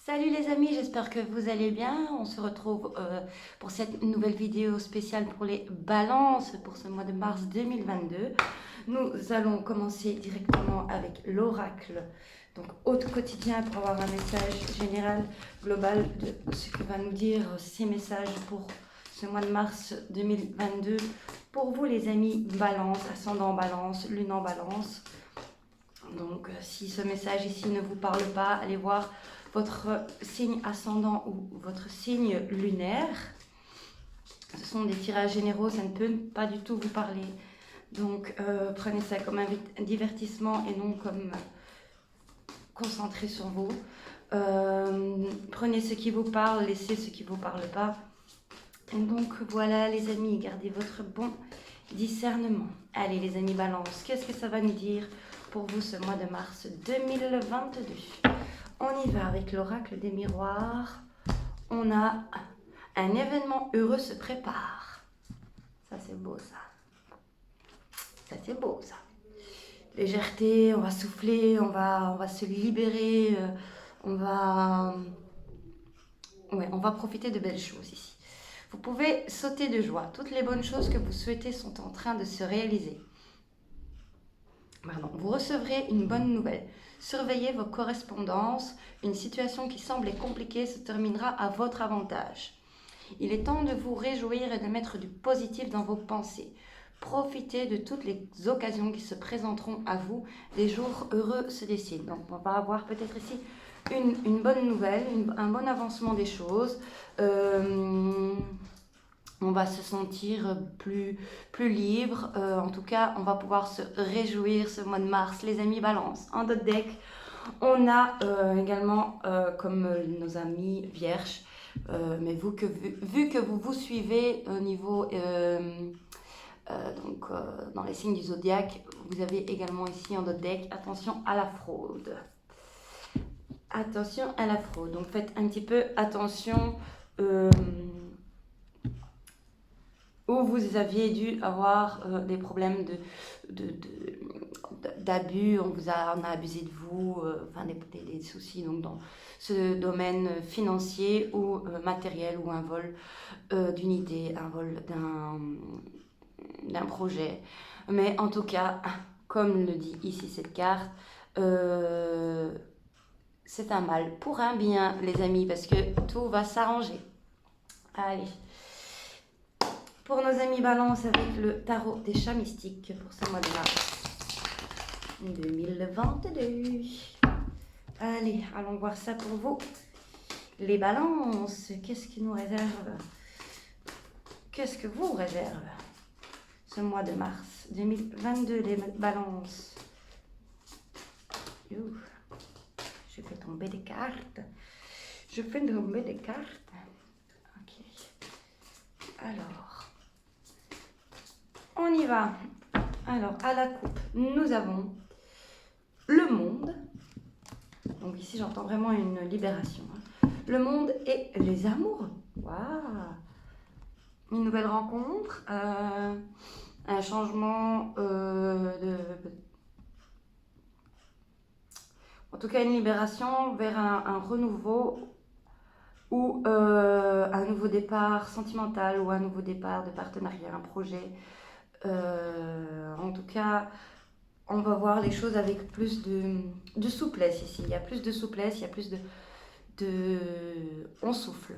Salut les amis, j'espère que vous allez bien. On se retrouve pour cette nouvelle vidéo spéciale pour les balances pour ce mois de mars 2022. Nous allons commencer directement avec l'oracle, donc au quotidien pour avoir un message général, global de ce que va nous dire ces messages pour ce mois de mars 2022. Pour vous les amis, balance, ascendant balance, lune en balance. Donc si ce message ici ne vous parle pas, allez voir votre signe ascendant ou votre signe lunaire. Ce sont des tirages généraux, ça ne peut pas du tout vous parler. Donc prenez ça comme un divertissement et non comme concentré sur vous. Prenez ce qui vous parle, laissez ce qui ne vous parle pas. Et donc voilà les amis, gardez votre bon discernement. Allez les amis balance, qu'est-ce que ça va nous dire pour vous ce mois de mars 2022? On y va avec l'oracle des miroirs. On a un événement heureux se prépare. Ça c'est beau ça. Ça c'est beau ça. Légèreté, on va souffler, on va se libérer, on va profiter de belles choses ici. Vous pouvez sauter de joie. Toutes les bonnes choses que vous souhaitez sont en train de se réaliser. Pardon. Vous recevrez une bonne nouvelle. Surveillez vos correspondances. Une situation qui semblait compliquée se terminera à votre avantage. Il est temps de vous réjouir et de mettre du positif dans vos pensées. Profitez de toutes les occasions qui se présenteront à vous. Des jours heureux se dessinent. Donc on va avoir peut-être ici une bonne nouvelle, un bon avancement des choses. On va se sentir plus libre. En tout cas, on va pouvoir se réjouir ce mois de mars. Les amis balance. En d'autres deck, on a également, comme nos amis vierges, mais vu que vous vous suivez au niveau, dans les signes du zodiaque, vous avez également ici en d'autres deck, attention à la fraude. Attention à la fraude. Donc faites un petit peu attention. Où vous aviez dû avoir des problèmes d'abus, on a abusé de vous, enfin des soucis donc dans ce domaine financier ou matériel, ou un vol d'une idée, un vol d'un projet. Mais en tout cas, comme le dit ici cette carte, c'est un mal pour un bien les amis, parce que tout va s'arranger. Allez. Pour nos amis balance avec le tarot des chats mystiques pour ce mois de mars 2022. Allez, allons voir ça pour vous. Les balances, qu'est-ce qui nous réserve? Qu'est-ce que vous réserve ce mois de mars 2022, les balances? Je fais tomber des cartes. Je fais tomber des cartes. Ok. Alors. On y va. Alors, à la coupe, nous avons le monde. Donc ici, j'entends vraiment une libération. Le monde et les amoureux. Waouh! Une nouvelle rencontre. Un changement en tout cas, une libération vers un renouveau, ou un nouveau départ sentimental, ou un nouveau départ de partenariat, un projet. En tout cas, on va voir les choses avec plus de souplesse ici. Il y a plus de souplesse, il y a plus on souffle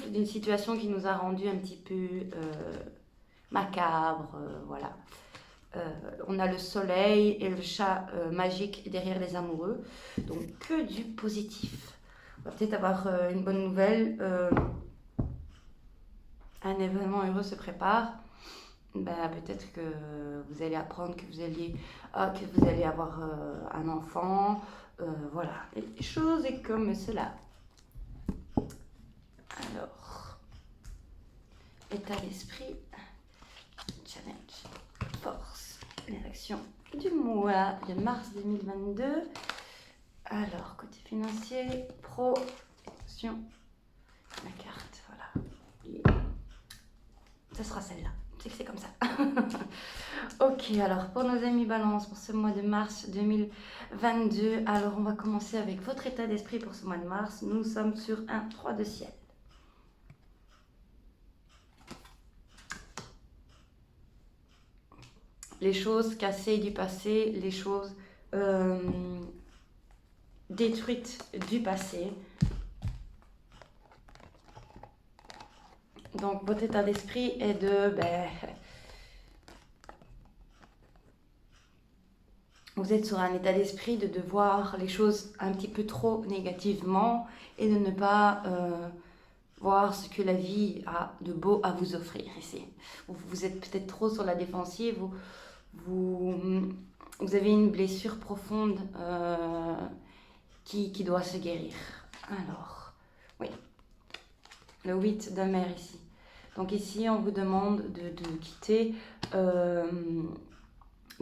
d'une situation qui nous a rendu un petit peu macabre, voilà. On a le soleil et le chat magique derrière les amoureux, donc que du positif. On va peut-être avoir une bonne nouvelle. Un événement heureux se prépare. Peut-être que vous allez apprendre que vous allez avoir un enfant. Voilà, les choses est comme cela. Alors, état d'esprit, challenge, force, l'érection du mois de mars 2022. Alors, côté financier, protection, la carte, voilà. Et ça sera celle-là. C'est que c'est comme ça. Ok, Ok, alors pour nos amis Balance, pour ce mois de mars 2022, alors on va commencer avec votre état d'esprit pour ce mois de mars. Nous sommes sur un 3 de ciel. Les choses cassées du passé, les choses détruites du passé. Donc votre état d'esprit est de... vous êtes sur un état d'esprit de voir les choses un petit peu trop négativement et de ne pas voir ce que la vie a de beau à vous offrir ici. Vous êtes peut-être trop sur la défensive, vous avez une blessure profonde qui doit se guérir. Alors, oui, le 8 de mer ici. Donc ici, on vous demande de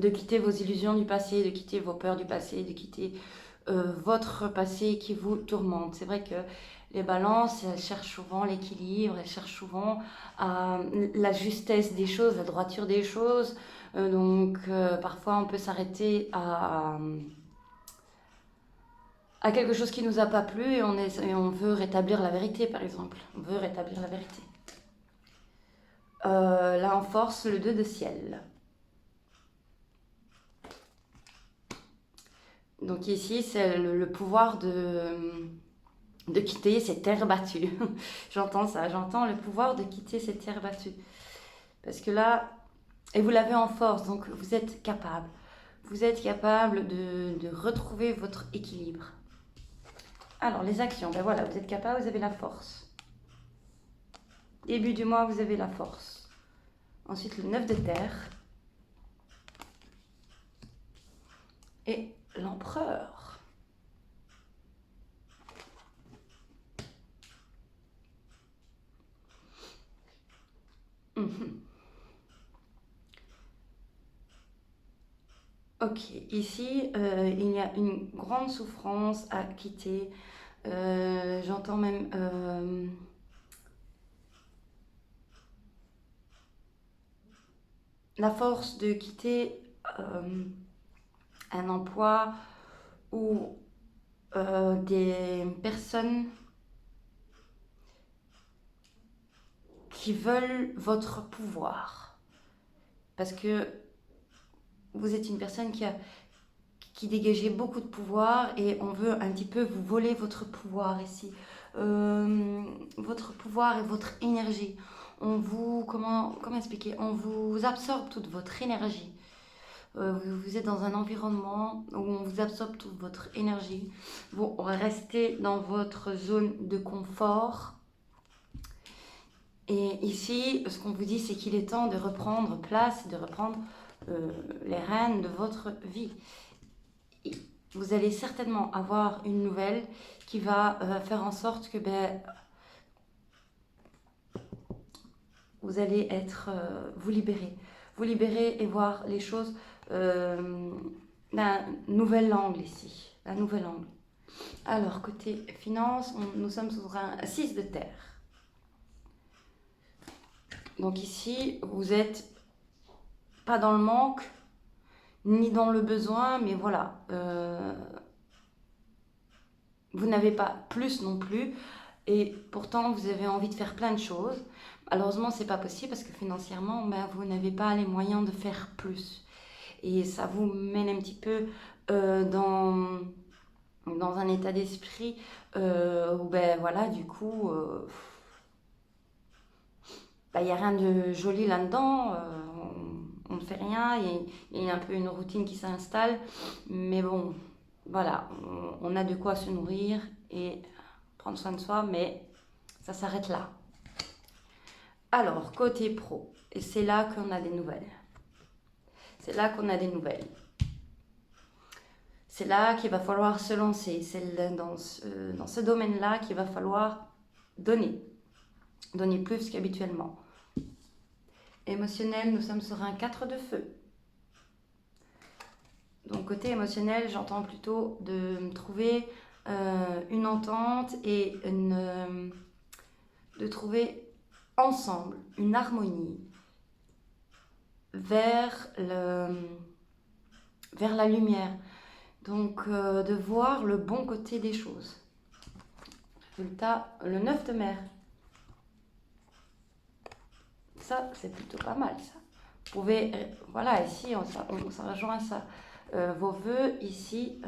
quitter vos illusions du passé, de quitter vos peurs du passé, de quitter votre passé qui vous tourmente. C'est vrai que les balances, elles cherchent souvent l'équilibre, elles cherchent souvent la justesse des choses, la droiture des choses. Donc parfois on peut s'arrêter à quelque chose qui ne nous a pas plu et on veut rétablir la vérité, par exemple. On veut rétablir la vérité. Là en force, le 2 de ciel. Donc ici, c'est le pouvoir de quitter ces terres battues. J'entends ça, j'entends le pouvoir de quitter ces terres battues. Parce que là, et vous l'avez en force, donc vous êtes capable. Vous êtes capable de retrouver votre équilibre. Alors, les actions, ben voilà, vous êtes capable, vous avez la force. Début du mois, vous avez la force. Ensuite, le 9 de terre. Et l'empereur. Ok, ici, il y a une grande souffrance à quitter. J'entends même la force de quitter un emploi ou des personnes qui veulent votre pouvoir. Parce que vous êtes une personne qui dégageait beaucoup de pouvoir et on veut un petit peu vous voler votre pouvoir ici. Votre pouvoir et votre énergie. Comment expliquer? On vous absorbe toute votre énergie. Vous êtes dans un environnement où on vous absorbe toute votre énergie. Vous restez dans votre zone de confort. Et ici, ce qu'on vous dit, c'est qu'il est temps de reprendre place, de reprendre les rênes de votre vie. Et vous allez certainement avoir une nouvelle qui va faire en sorte que vous allez vous libérer et voir les choses d'un nouvel angle ici, d'un nouvel angle. Alors, côté finance, nous sommes sur un 6 de terre. Donc ici, vous n'êtes pas dans le manque, ni dans le besoin, mais voilà. Vous n'avez pas plus non plus, et pourtant vous avez envie de faire plein de choses. Malheureusement, c'est pas possible parce que financièrement, vous n'avez pas les moyens de faire plus. Et ça vous mène un petit peu dans un état d'esprit où voilà, du coup, il n'y a rien de joli là-dedans. On ne fait rien, il y a un peu une routine qui s'installe. Mais bon, voilà, on a de quoi se nourrir et prendre soin de soi, mais ça s'arrête là. Alors, côté pro, et c'est là qu'on a des nouvelles. C'est là qu'on a des nouvelles. C'est là qu'il va falloir se lancer. C'est dans ce domaine-là qu'il va falloir donner. Donner plus qu'habituellement. Émotionnel, nous sommes sur un 4 de feu. Donc côté émotionnel, j'entends plutôt de trouver une entente et de trouver ensemble une harmonie vers la lumière. Donc, de voir le bon côté des choses. Résultat, le 9 de mer. Ça, c'est plutôt pas mal, ça. Vous pouvez, voilà, ici, on rejoint ça. Vos vœux, ici,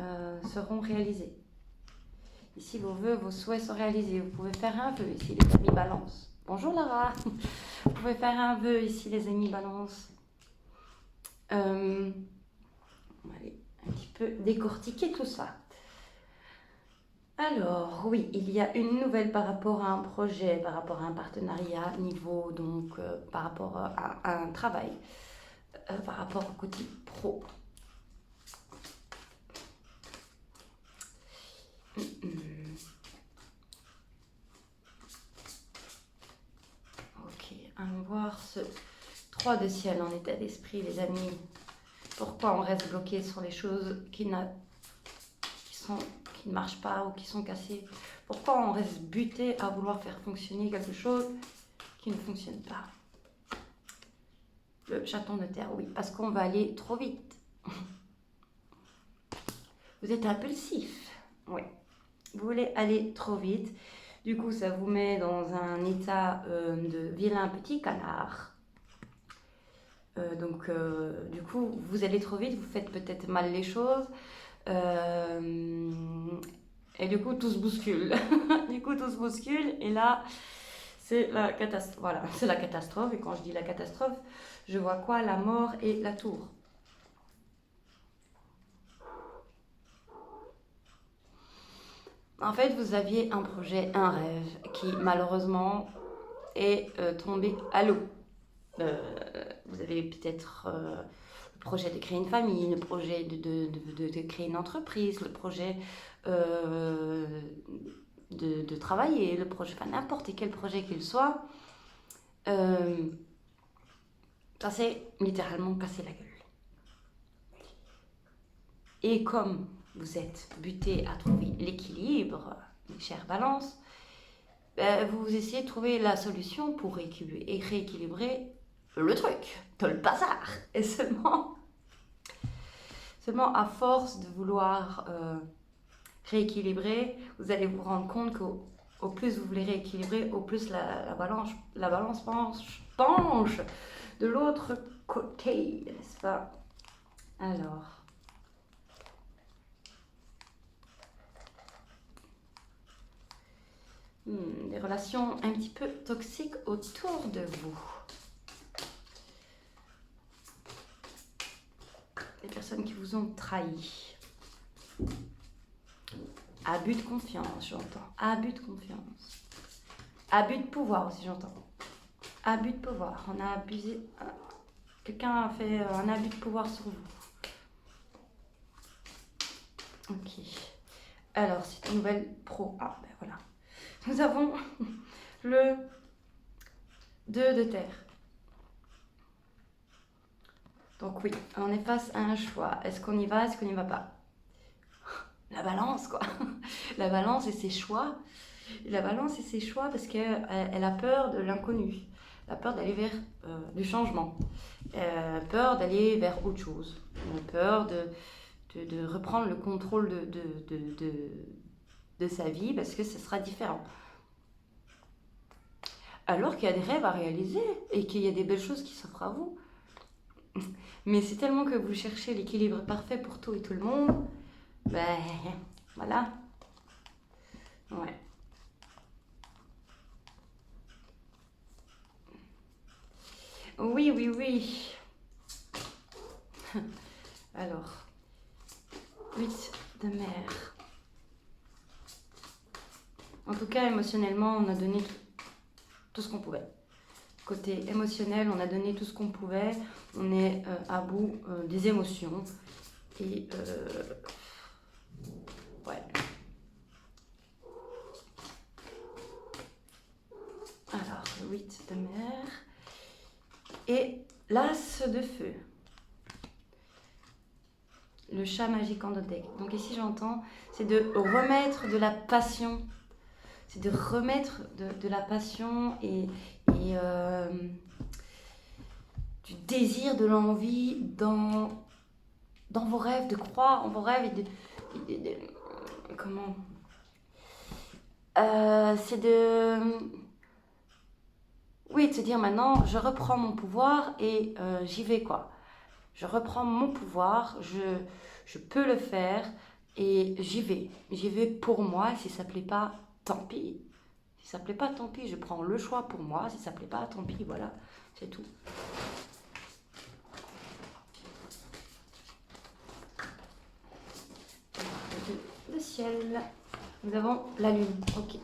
seront réalisés. Ici, vos vœux, vos souhaits sont réalisés. Vous pouvez faire un vœu, ici, les amis balance. Bonjour Lara. Vous pouvez faire un vœu, ici, les amis balance. On va aller un petit peu décortiquer tout ça. Alors, oui, il y a une nouvelle par rapport à un projet, par rapport à un partenariat, niveau, donc, par rapport à un travail, par rapport au côté pro. Ok, allons voir ce 3 de ciel en état d'esprit, les amis. Pourquoi on reste bloqué sur les choses qui ne marchent pas ou qui sont cassées? Pourquoi on reste buté à vouloir faire fonctionner quelque chose qui ne fonctionne pas? Le chaton de terre, oui, parce qu'on va aller trop vite. Vous êtes impulsif, oui. Vous voulez aller trop vite. Du coup, ça vous met dans un état de vilain petit canard. Donc, du coup, vous allez trop vite, vous faites peut-être mal les choses. Et du coup, tout se bouscule. Du coup, tout se bouscule. Et là, c'est la catastrophe. Voilà, c'est la catastrophe. Et quand je dis la catastrophe, je vois quoi? La mort et la tour. En fait, vous aviez un projet, un rêve qui malheureusement est tombé à l'eau. Vous avez peut-être le projet de créer une famille, le projet de créer une entreprise, le projet de travailler, le projet, enfin n'importe quel projet qu'il soit. Ça s'est littéralement cassé la gueule. Et comme vous êtes buté à trouver l'équilibre, mes chères balances, vous essayez de trouver la solution pour rééquilibrer le truc, tout le bazar. Et seulement à force de vouloir rééquilibrer, vous allez vous rendre compte qu'au plus vous voulez rééquilibrer, au plus la balance penche de l'autre côté, n'est-ce pas? Alors... des relations un petit peu toxiques autour de vous. Des personnes qui vous ont trahi. Abus de confiance, j'entends. Abus de confiance. Abus de pouvoir aussi, j'entends. Abus de pouvoir. On a abusé... Quelqu'un a fait un abus de pouvoir sur vous. Ok. Alors, c'est une nouvelle pro. Ah, ben voilà. Nous avons le 2 de terre. Donc oui, on est face à un choix. Est-ce qu'on y va, est-ce qu'on n'y va pas? La balance, quoi. La balance et ses choix. La balance et ses choix parce qu'elle a peur de l'inconnu. Elle a peur d'aller vers du changement. Peur d'aller vers autre chose. Elle a peur de reprendre le contrôle de sa vie parce que ce sera différent. Alors qu'il y a des rêves à réaliser et qu'il y a des belles choses qui s'offrent à vous. Mais c'est tellement que vous cherchez l'équilibre parfait pour tout et tout le monde. Ben, voilà. Ouais. Oui, oui, oui. Alors, 8 de mer. En tout cas, émotionnellement, on a donné tout ce qu'on pouvait. Côté émotionnel, on a donné tout ce qu'on pouvait. On est à bout des émotions. Et ouais. Alors, 8 de mer. Et l'as de feu. Le chat magique en deck. Donc ici, j'entends, c'est de remettre de la passion. C'est de remettre de la passion et du désir, de l'envie dans vos rêves, de croire en vos rêves comment c'est de se dire maintenant, je reprends mon pouvoir et j'y vais quoi. Je reprends mon pouvoir, je peux le faire et j'y vais. J'y vais pour moi. Si ça ne plaît pas, tant pis. Si ça ne plaît pas, tant pis. Je prends le choix pour moi. Si ça ne plaît pas, tant pis. Voilà, c'est tout. Le ciel. Nous avons la lune. Ok.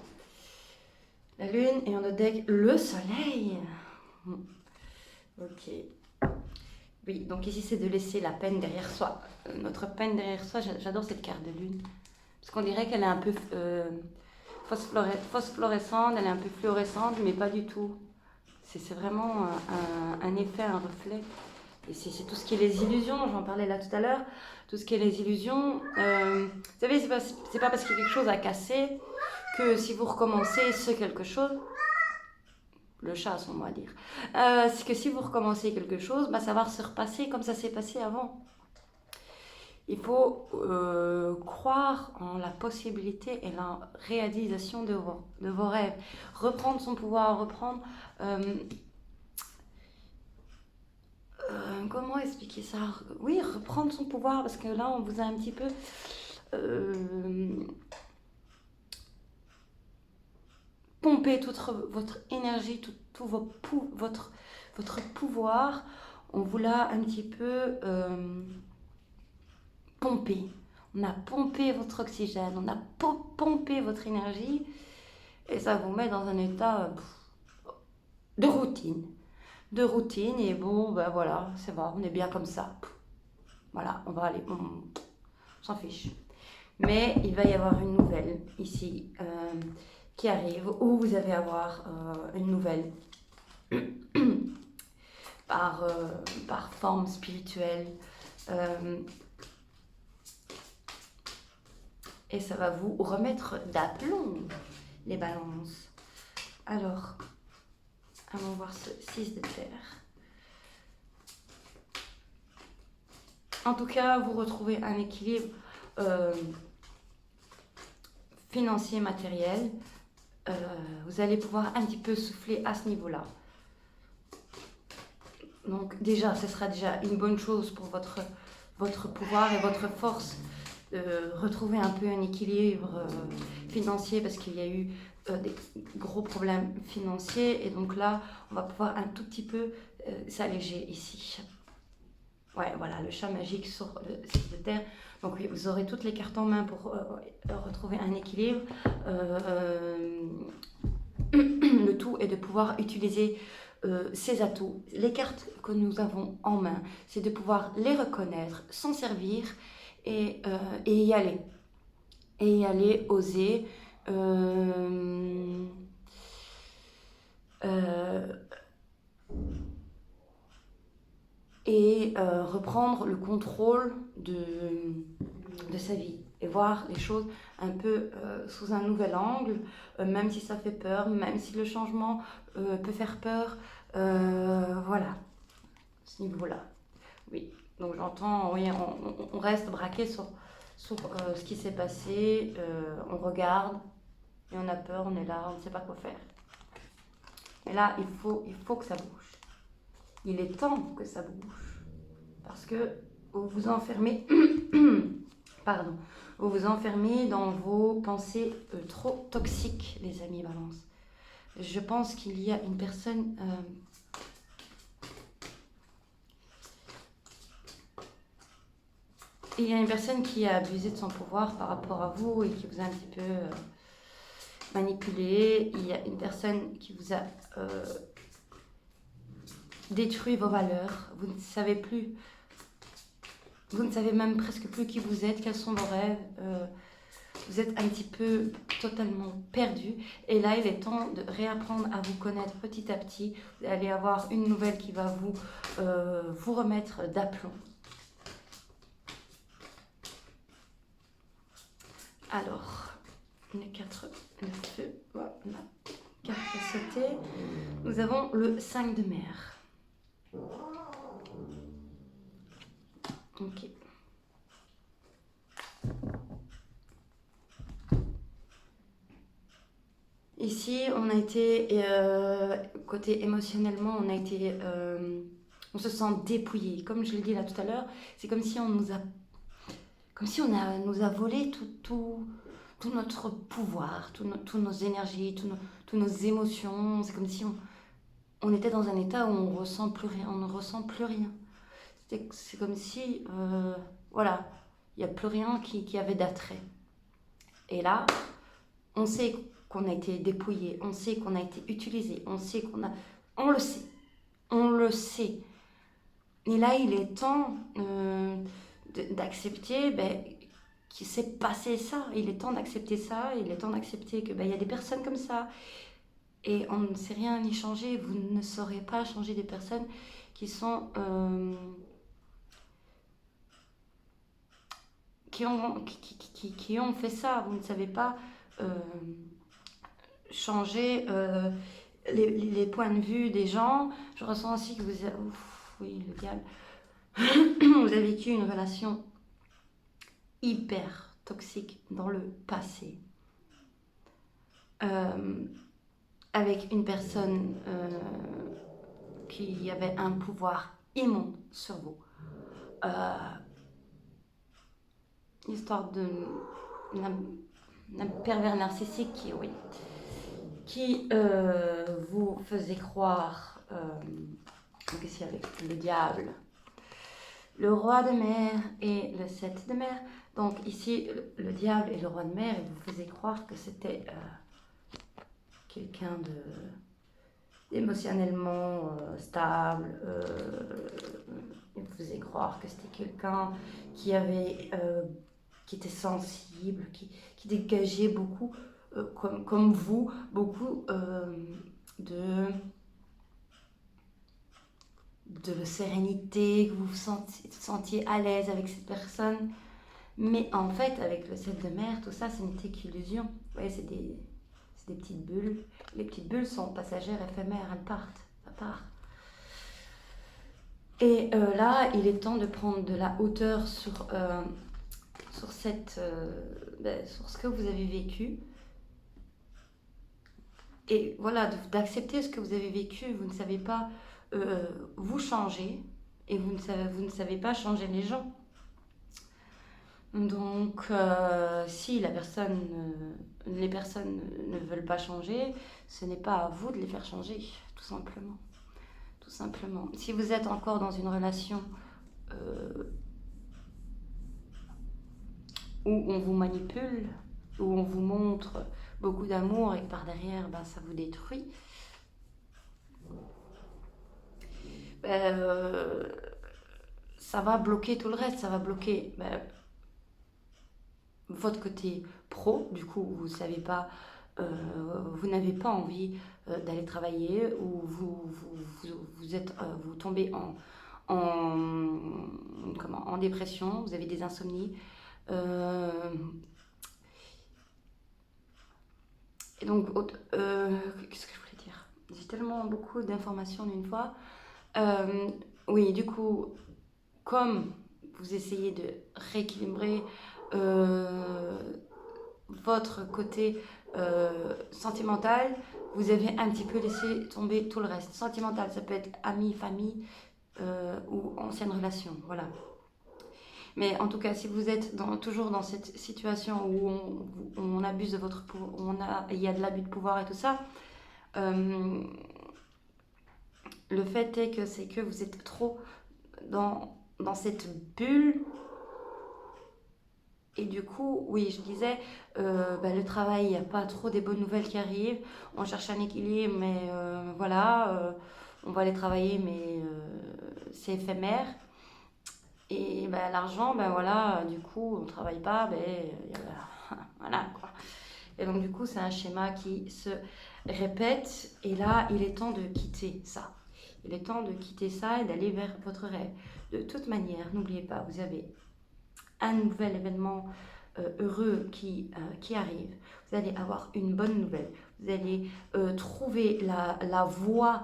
La lune et on a deck le soleil. Ok. Oui, donc ici c'est de laisser la peine derrière soi. Notre peine derrière soi, j'adore cette carte de lune. Parce qu'on dirait qu'elle est un peu phosphorescente, elle est un peu fluorescente, mais pas du tout. C'est vraiment un effet, un reflet. Et c'est tout ce qui est les illusions, j'en parlais là tout à l'heure. Tout ce qui est les illusions, vous savez, c'est pas parce qu'il y a quelque chose à casser que si vous recommencez ce quelque chose, le chat a son mot à dire, c'est que si vous recommencez quelque chose, bah, ça va se repasser comme ça s'est passé avant. Il faut croire en la possibilité et la réalisation de vos rêves. Reprendre son pouvoir, reprendre... comment expliquer ça? Oui, reprendre son pouvoir, parce que là, on vous a un petit peu... pomper toute votre énergie, tout votre pouvoir. On vous l'a un petit peu pompé. On a pompé votre oxygène, on a pompé votre énergie et ça vous met dans un état de routine. Et bon, ben voilà, c'est bon, on est bien comme ça. Voilà, on va aller, on s'en fiche. Mais il va y avoir une nouvelle ici qui arrive, où vous allez avoir une nouvelle par forme spirituelle. Et ça va vous remettre d'aplomb, les balances. Alors, allons voir ce 6 de terre. En tout cas, vous retrouvez un équilibre financier, matériel. Vous allez pouvoir un petit peu souffler à ce niveau-là. Donc déjà, ce sera déjà une bonne chose pour votre pouvoir et votre force. Retrouver un peu un équilibre financier parce qu'il y a eu des gros problèmes financiers et donc là on va pouvoir un tout petit peu s'alléger ici. Ouais, voilà, le chat magique sur le 6 de terre. Donc oui, vous aurez toutes les cartes en main pour retrouver un équilibre. Le tout est de pouvoir utiliser ces atouts, les cartes que nous avons en main, c'est de pouvoir les reconnaître, s'en servir et y aller. Et y aller, oser. Reprendre le contrôle de sa vie et voir les choses un peu sous un nouvel angle, même si ça fait peur, même si le changement peut faire peur, voilà, ce niveau-là. Oui, donc j'entends, oui, on reste braqué sur ce qui s'est passé, on regarde et on a peur, on est là, on ne sait pas quoi faire. Mais là, il faut que ça bouge. Il est temps que ça bouge. Parce que vous vous enfermez, pardon, vous vous enfermez dans vos pensées trop toxiques, les amis Balance. Je pense qu'il y a une personne... il y a une personne qui a abusé de son pouvoir par rapport à vous et qui vous a un petit peu manipulé. Il y a une personne qui vous a détruit vos valeurs. Vous ne savez plus, vous ne savez même presque plus qui vous êtes, quels sont vos rêves. Vous êtes un petit peu totalement perdu. Et là, il est temps de réapprendre à vous connaître petit à petit. Vous allez avoir une nouvelle qui va vous remettre d'aplomb. Alors, les 4, le feu, voilà, 4 à sauter. Nous avons le 5 de mer. Ok. Ici, on a été, côté émotionnellement, on se sent dépouillé. Comme je l'ai dit là tout à l'heure, c'est comme si nous a volé tout notre pouvoir, tous nos énergies, tous nos émotions. C'est comme si on était dans un état où on ressent plus rien, on ne ressent plus rien. C'est comme si, voilà, il n'y a plus rien qui avait d'attrait. Et là, on sait qu'on a été dépouillé, on sait qu'on a été utilisé, on le sait, on le sait. Et là, il est temps d'accepter qu'il s'est passé ça. Il est temps d'accepter ça, il est temps d'accepter que y a des personnes comme ça. Et on ne sait rien y changer, vous ne saurez pas changer des personnes qui sont... qui ont fait ça. Vous ne savez pas changer les points de vue des gens. Je ressens aussi que oui, le diable. Vous avez vécu une relation hyper toxique dans le passé. Avec une personne qui avait un pouvoir immonde sur vous. Histoire d'un pervers narcissique qui vous faisait croire, donc ici avec le diable, le roi de mer et le 7 de mer. Donc ici, le diable et le roi de mer, il vous faisait croire que c'était quelqu'un d'émotionnellement stable. Il vous faisait croire que c'était quelqu'un qui était sensible, qui dégageait beaucoup, comme vous, beaucoup de sérénité, que vous vous sentiez à l'aise avec cette personne. Mais en fait, avec le 7 de mer, tout ça, ce n'était qu'illusion. Vous voyez, c'est des petites bulles. Les petites bulles sont passagères, éphémères, elles partent, ça part. Et là, il est temps de prendre de la hauteur sur ce que vous avez vécu. Et voilà, d'accepter ce que vous avez vécu. Vous ne savez pas vous changer et vous ne savez pas changer les gens. Donc, si les personnes ne veulent pas changer, ce n'est pas à vous de les faire changer, tout simplement. Tout simplement. Si vous êtes encore dans une relation où on vous manipule, où on vous montre beaucoup d'amour et que par derrière, ça vous détruit, ça va bloquer tout le reste, ça va bloquer votre côté pro. Du coup, vous savez pas, vous n'avez pas envie d'aller travailler, ou vous tombez en dépression, vous avez des insomnies. Et donc, qu'est-ce que je voulais dire? J'ai tellement beaucoup d'informations d'une fois. Oui, du coup, comme vous essayez de rééquilibrer votre côté sentimental, vous avez un petit peu laissé tomber tout le reste. Sentimental, ça peut être amis, famille ou ancienne relation, voilà. Mais en tout cas, si vous êtes toujours dans cette situation où on abuse de votre pouvoir, il y a de l'abus de pouvoir et tout ça, le fait est que c'est que vous êtes trop dans cette bulle. Et du coup, oui, je disais, le travail, il n'y a pas trop des bonnes nouvelles qui arrivent. On cherche un équilibre, mais voilà, on va aller travailler, mais c'est éphémère. Et l'argent, voilà, du coup, on ne travaille pas, voilà quoi. Et donc, du coup, c'est un schéma qui se répète. Et là, il est temps de quitter ça. Il est temps de quitter ça et d'aller vers votre rêve. De toute manière, n'oubliez pas, vous avez un nouvel événement heureux qui arrive. Vous allez avoir une bonne nouvelle. Vous allez trouver la voie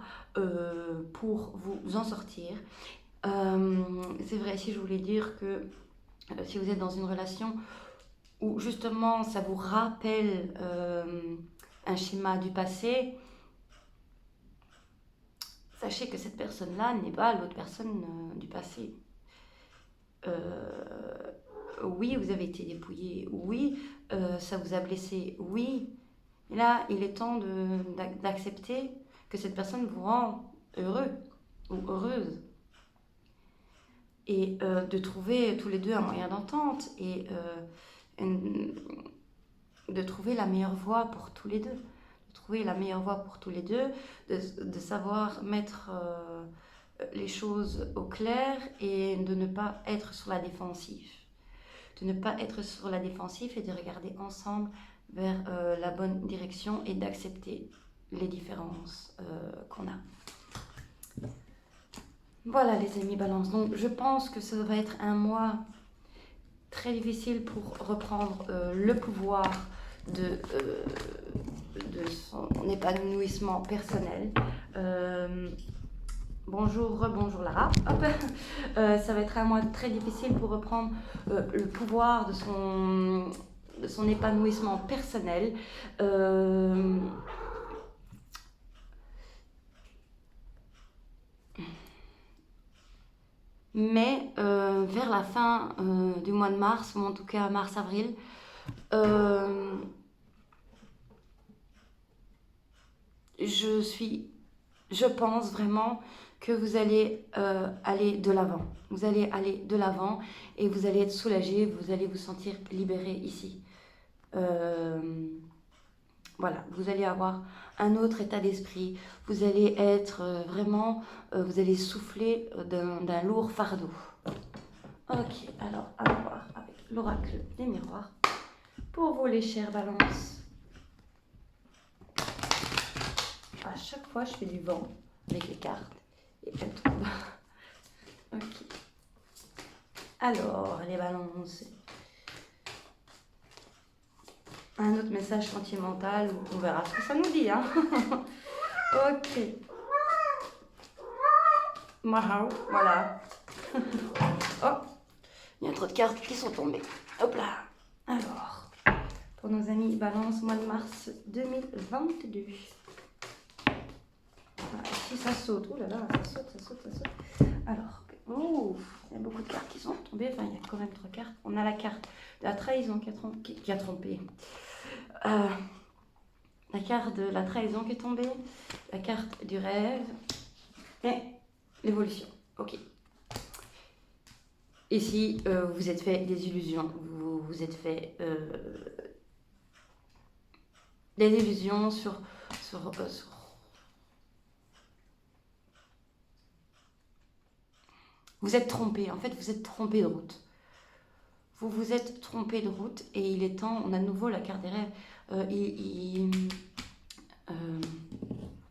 pour vous en sortir. C'est vrai, si je voulais dire que si vous êtes dans une relation où justement ça vous rappelle un schéma du passé, sachez que cette personne-là n'est pas l'autre personne du passé. Oui, vous avez été dépouillé, oui, ça vous a blessé, oui. Et là, il est temps d'accepter que cette personne vous rend heureux ou heureuse. Et de trouver tous les deux un moyen d'entente et de trouver la meilleure voie pour tous les deux. De trouver la meilleure voie pour tous les deux, de savoir mettre les choses au clair et de ne pas être sur la défensive. De ne pas être sur la défensive et de regarder ensemble vers la bonne direction et d'accepter les différences qu'on a. Voilà les amis Balance, donc je pense que ça va être un mois très difficile pour reprendre le pouvoir de son épanouissement personnel. Bonjour, rebonjour Lara. Hop. Ça va être un mois très difficile pour reprendre le pouvoir de son épanouissement personnel. Mais vers la fin du mois de mars, ou en tout cas mars-avril, je pense vraiment que vous allez aller de l'avant. Vous allez aller de l'avant et vous allez être soulagé, vous allez vous sentir libéré ici. Voilà, vous allez avoir un autre état d'esprit, vous allez être vraiment, vous allez souffler d'un lourd fardeau. Ok, alors à voir avec l'oracle des miroirs. Pour vous les chers balances. À chaque fois je fais du vent avec les cartes et elles tombent. Ok. Alors les balances. Un autre message sentimental, on verra ce que ça nous dit. Hein. Ok. Mahou, voilà. Oh, il y a trop de cartes qui sont tombées. Hop là. Alors, pour nos amis Balance, mois de mars 2022. Voilà, ici ça saute. Oh là là, ça saute. Alors, il y a beaucoup de cartes qui sont tombées. Enfin, il y a quand même 3 cartes. On a la carte de la trahison qui a trompé. La carte de la trahison qui est tombée, la carte du rêve et l'évolution. Ok. Ici, vous êtes fait des illusions, vous êtes fait des illusions sur vous êtes trompé, en fait vous êtes trompé de route. Vous vous êtes trompé de route et il est temps, on a de nouveau la carte des rêves,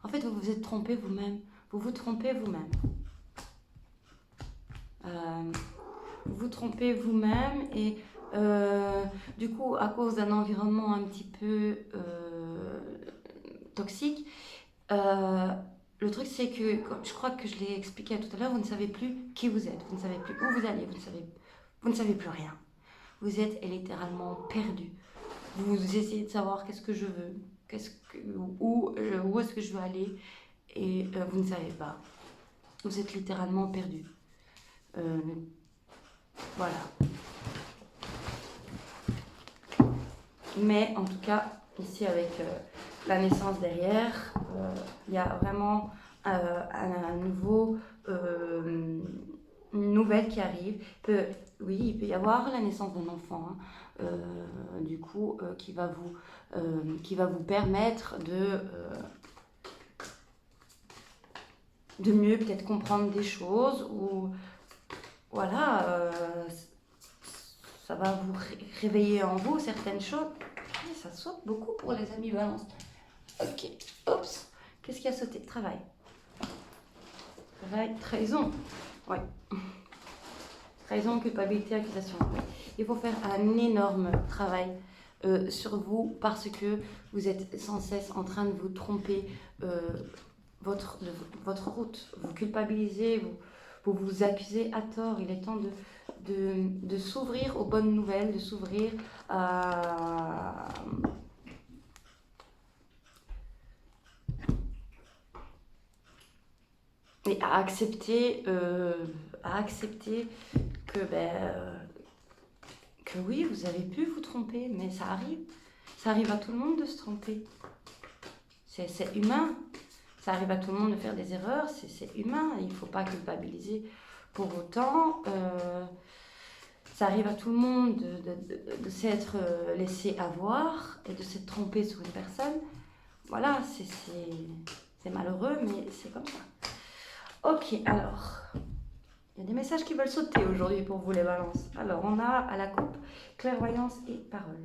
en fait vous vous êtes trompé vous-même, vous vous trompez vous-même. Vous vous trompez vous-même et du coup à cause d'un environnement un petit peu toxique, le truc c'est que, je crois que je l'ai expliqué tout à l'heure, vous ne savez plus qui vous êtes, vous ne savez plus où vous allez, vous ne savez plus rien. Vous êtes littéralement perdu. Vous essayez de savoir qu'est-ce que je veux, où est-ce que je veux aller et vous ne savez pas. Vous êtes littéralement perdu. Voilà. Mais en tout cas, ici avec la naissance derrière, il y a vraiment un nouveau, une nouvelle qui arrive. Oui, il peut y avoir la naissance d'un enfant, hein, du coup, qui va vous permettre de mieux peut-être comprendre des choses ou voilà, ça va vous réveiller en vous certaines choses. Et ça saute beaucoup pour les amis Balance. Ok, oups, qu'est-ce qui a sauté? Travail, trahison, ouais. Trahison, culpabilité, accusation. Ouais. Il faut faire un énorme travail sur vous parce que vous êtes sans cesse en train de vous tromper votre route. Vous culpabilisez, vous vous accusez à tort. Il est temps de s'ouvrir aux bonnes nouvelles, de s'ouvrir à... et à accepter que, que oui, vous avez pu vous tromper, mais ça arrive. Ça arrive à tout le monde de se tromper. C'est humain. Ça arrive à tout le monde de faire des erreurs, c'est humain. Il ne faut pas culpabiliser pour autant. Ça arrive à tout le monde de s'être laissé avoir et de s'être trompé sur une personne. Voilà, c'est malheureux, mais c'est comme ça. Ok, alors, il y a des messages qui veulent sauter aujourd'hui pour vous les balances. Alors, on a à la coupe clairvoyance et parole.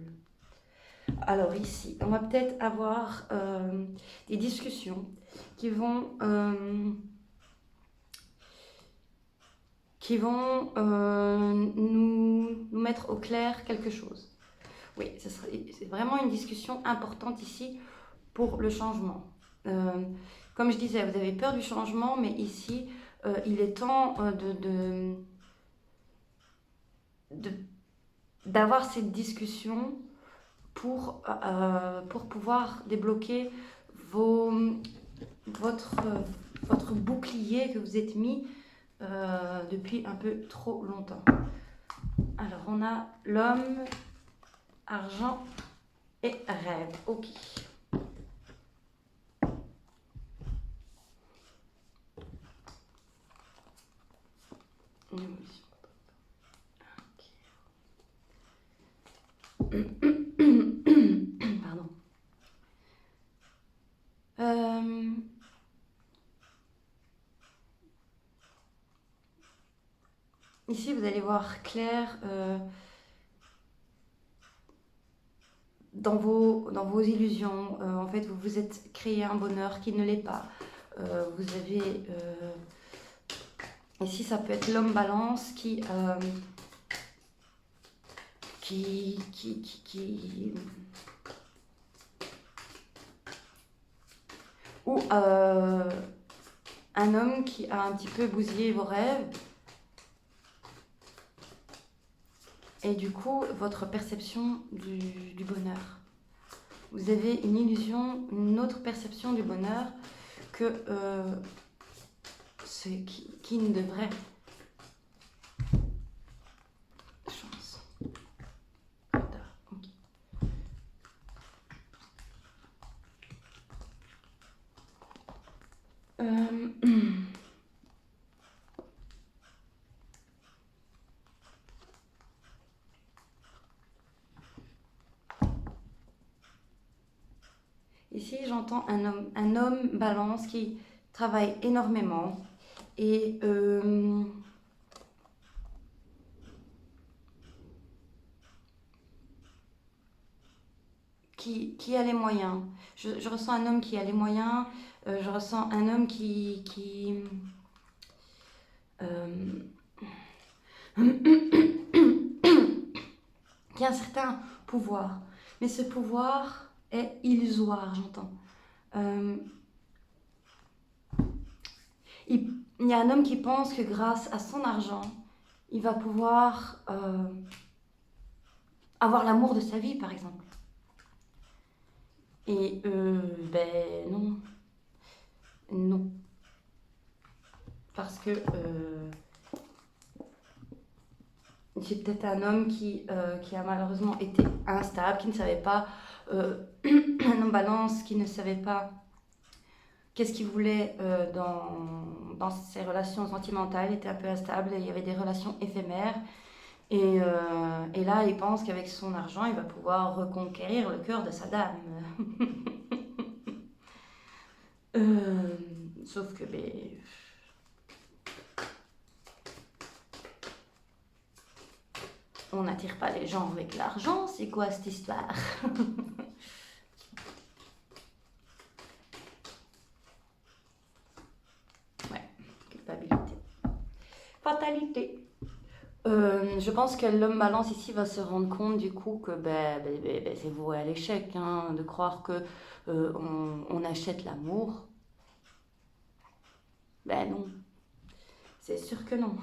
Alors ici, on va peut-être avoir des discussions qui vont nous mettre au clair quelque chose. Oui, c'est vraiment une discussion importante ici pour le changement. Comme je disais, vous avez peur du changement, mais ici, il est temps d'avoir cette discussion pour pouvoir débloquer votre bouclier que vous êtes mis depuis un peu trop longtemps. Alors, on a l'homme, argent et rêve. Ok. Pardon. Ici, vous allez voir clair dans vos illusions. En fait, vous vous êtes créé un bonheur qui ne l'est pas. Vous avez... ici, ça peut être l'homme balance ou un homme qui a un petit peu bousillé vos rêves. Et du coup, votre perception du bonheur. Vous avez une illusion, une autre perception du bonheur que ce qui ne devrait. Chance. Okay. Ici, j'entends un homme balance qui travaille énormément et qui a les moyens. Je ressens un homme qui a les moyens, je ressens un homme qui a un certain pouvoir. Mais ce pouvoir est illusoire, j'entends. Il y a un homme qui pense que grâce à son argent, il va pouvoir avoir l'amour de sa vie, par exemple. Et non. Non. Parce que c'est peut-être un homme qui a malheureusement été instable, qui ne savait pas, un homme balance qui ne savait pas qu'est-ce qu'il voulait dans ses relations sentimentales, il était un peu instable, et il y avait des relations éphémères. Et là, il pense qu'avec son argent, il va pouvoir reconquérir le cœur de sa dame. Sauf que, on n'attire pas les gens avec l'argent, c'est quoi cette histoire? Ouais, culpabilité. Fatalité. Je pense que l'homme balance ici va se rendre compte du coup que c'est voué à l'échec, hein, de croire que on achète l'amour. Ben non. C'est sûr que non.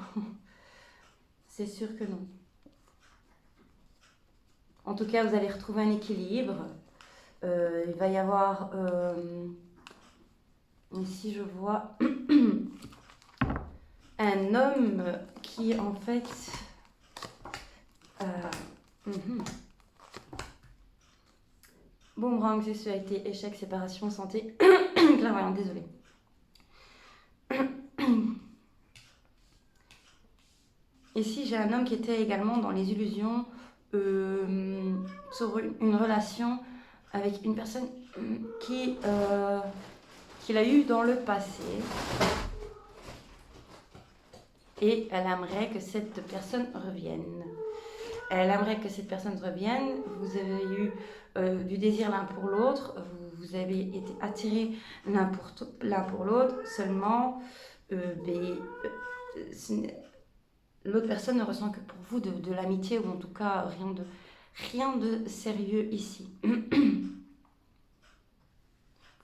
C'est sûr que non. En tout cas, vous allez retrouver un équilibre. Il va y avoir... ici, je vois un homme qui, en fait... Boomerang, sexualité, échec, séparation, santé. Clairvoyant, désolée. Ici, j'ai un homme qui était également dans les illusions sur une relation avec une personne qu'il a eue dans le passé. Et elle aimerait que cette personne revienne. Elle aimerait que cette personne revienne. Vous avez eu du désir l'un pour l'autre. Vous avez été attirés l'un pour l'autre. Seulement, l'autre personne ne ressent que pour vous de l'amitié, ou en tout cas rien de sérieux ici.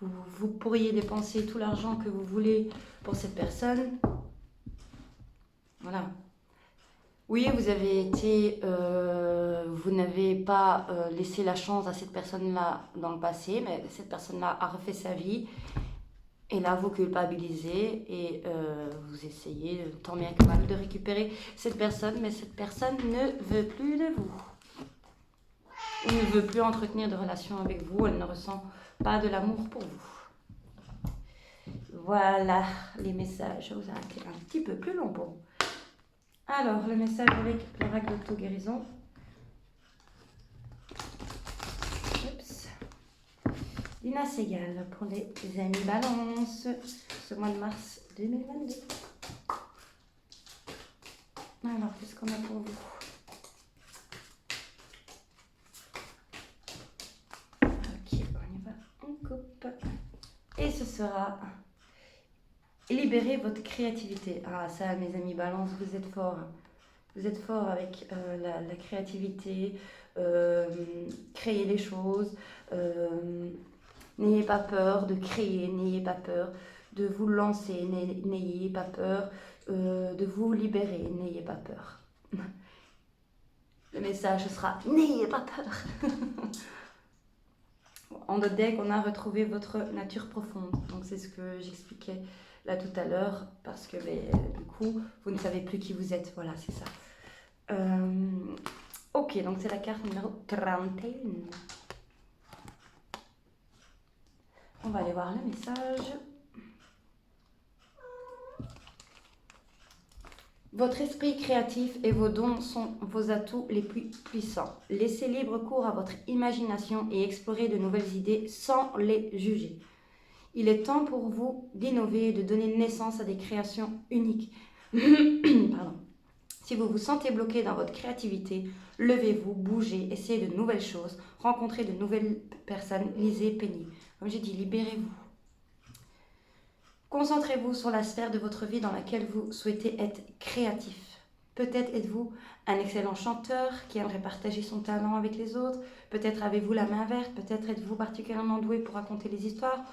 Vous pourriez dépenser tout l'argent que vous voulez pour cette personne. Voilà. Oui, vous avez été, vous n'avez pas laissé la chance à cette personne-là dans le passé, mais cette personne-là a refait sa vie. Et là, vous culpabilisez et vous essayez, tant bien que mal, de récupérer cette personne, mais cette personne ne veut plus de vous. Elle ne veut plus entretenir de relation avec vous, elle ne ressent pas de l'amour pour vous. Voilà les messages. Vous avez été un petit peu plus long pour vous. Alors, le message avec l'oracle d'auto-guérison. Oups. Lina Segal pour les amis balance ce mois de mars 2022. Alors, qu'est-ce qu'on a pour vous? Ok, on y va, on coupe. Et ce sera libérer votre créativité. Ah, ça, mes amis balance, vous êtes forts. Vous êtes forts avec la créativité, créer les choses. N'ayez pas peur de créer, n'ayez pas peur de vous lancer, n'ayez pas peur de vous libérer, n'ayez pas peur. Le message sera « N'ayez pas peur !» En notre deck, on a retrouvé votre nature profonde. Donc c'est ce que j'expliquais là tout à l'heure, parce que du coup, vous ne savez plus qui vous êtes. Voilà, c'est ça. Ok, donc c'est la carte numéro 31. On va aller voir le message. Votre esprit créatif et vos dons sont vos atouts les plus puissants. Laissez libre cours à votre imagination et explorez de nouvelles idées sans les juger. Il est temps pour vous d'innover et de donner naissance à des créations uniques. Pardon. Si vous vous sentez bloqué dans votre créativité, levez-vous, bougez, essayez de nouvelles choses, rencontrez de nouvelles personnes, lisez, peignez. Comme j'ai dit, libérez-vous. Concentrez-vous sur la sphère de votre vie dans laquelle vous souhaitez être créatif. Peut-être êtes-vous un excellent chanteur qui aimerait partager son talent avec les autres. Peut-être avez-vous la main verte. Peut-être êtes-vous particulièrement doué pour raconter les histoires